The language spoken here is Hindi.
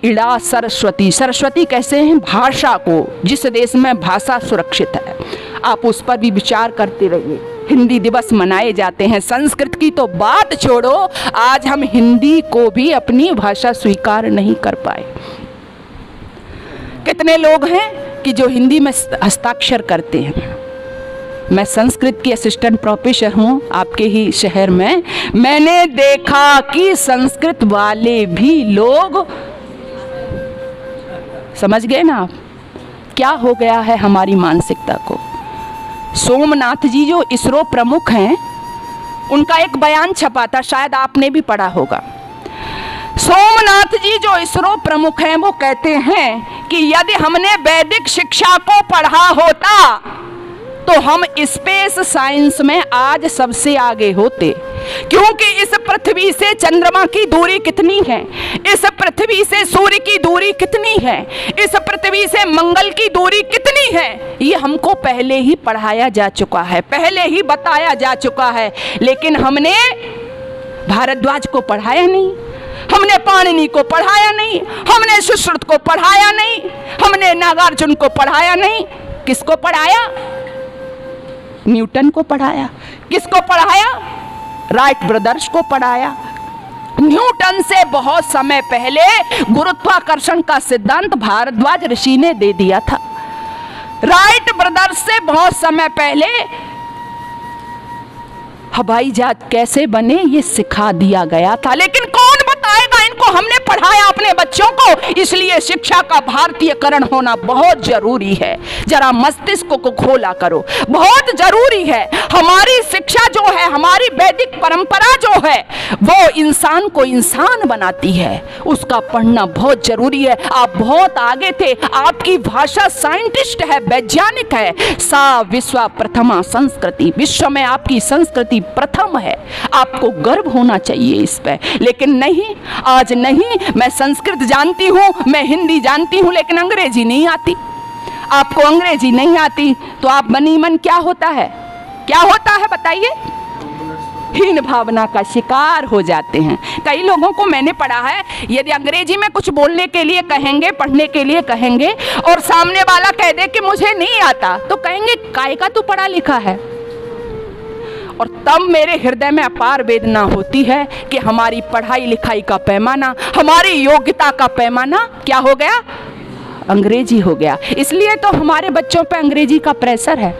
इड़ा सरस्वती। सरस्वती कैसे हैं? भाषा को, जिस देश में भाषा सुरक्षित है आप उस पर भी विचार करते रहिए। हिंदी दिवस मनाए जाते हैं, संस्कृत की तो बात छोड़ो, आज हम हिंदी को भी अपनी भाषा स्वीकार नहीं कर पाए। कितने लोग हैं कि जो हिंदी में हस्ताक्षर करते हैं। मैं संस्कृत की असिस्टेंट प्रोफेसर हूँ आपके ही शहर में। मैंने देखा कि संस्कृत वाले भी लोग, समझ गए ना आप क्या हो गया है हमारी मानसिकता को। सोमनाथ जी जो इसरो प्रमुख हैं, उनका एक बयान छपा था, शायद आपने भी पढ़ा होगा। सोमनाथ जी जो इसरो प्रमुख हैं वो कहते हैं कि यदि हमने वैदिक शिक्षा को पढ़ा होता तो हम स्पेस साइंस में आज सबसे आगे होते, क्योंकि इस पृथ्वी से चंद्रमा की दूरी कितनी है, इस पृथ्वी से सूर्य की दूरी कितनी है, इस पृथ्वी से मंगल की दूरी कितनी है, ये हमको पहले ही पढ़ाया जा चुका है, पहले ही बताया जा चुका है। लेकिन हमने भारद्वाज को पढ़ाया नहीं, हमने पाणिनि को पढ़ाया नहीं, हमने सुश्रुत को पढ़ाया नहीं, हमने नागार्जुन को पढ़ाया नहीं। किसको पढ़ाया? न्यूटन को पढ़ाया। किसको पढ़ाया? राइट ब्रदर्स को पढ़ाया। न्यूटन से बहुत समय पहले गुरुत्वाकर्षण का सिद्धांत भारद्वाज ऋषि ने दे दिया था। राइट ब्रदर्स से बहुत समय पहले हवाई जहाज कैसे बने ये सिखा दिया गया था। लेकिन कौन बताएगा इनको? हमने पढ़ाया अपने बच्चों को। इसलिए शिक्षा का भारतीयकरण होना बहुत जरूरी है। जरा मस्तिष्क को खोला करो, बहुत जरूरी है। हमारी शिक्षा जो है, हमारी वैदिक परंपरा जो है, वो इंसान को इंसान बनाती है, उसका पढ़ना बहुत जरूरी है। आप बहुत आगे थे, आपकी भाषा साइंटिस्ट है, वैज्ञानिक है। सा विश्व प्रथमा संस्कृति, विश्व में आपकी संस्कृति प्रथम है, आपको गर्व होना चाहिए इस पे। लेकिन नहीं, आज नहीं। मैं संस्कृत जानती हूँ, मैं हिंदी जानती हूँ, लेकिन अंग्रेजी नहीं आती। आपको अंग्रेजी नहीं आती तो आप बनी मन क्या होता है? क्या होता है बताइए? हीन भावना का शिकार हो जाते हैं। कई लोगों को मैंने पढ़ा है, यदि अंग्रेजी में कुछ बोलने के लिए कहेंगे, पढ़ने के लिए कहेंगे, और सामने वाला कह दे कि मुझे नहीं आता, तो कहेंगे काय का तू पढ़ा लिखा है। और तब मेरे हृदय में अपार वेदना होती है कि हमारी पढ़ाई लिखाई का पैमाना, हमारी योग्यता का पैमाना क्या हो गया? अंग्रेजी हो गया। इसलिए तो हमारे बच्चों पे अंग्रेजी का प्रेशर है।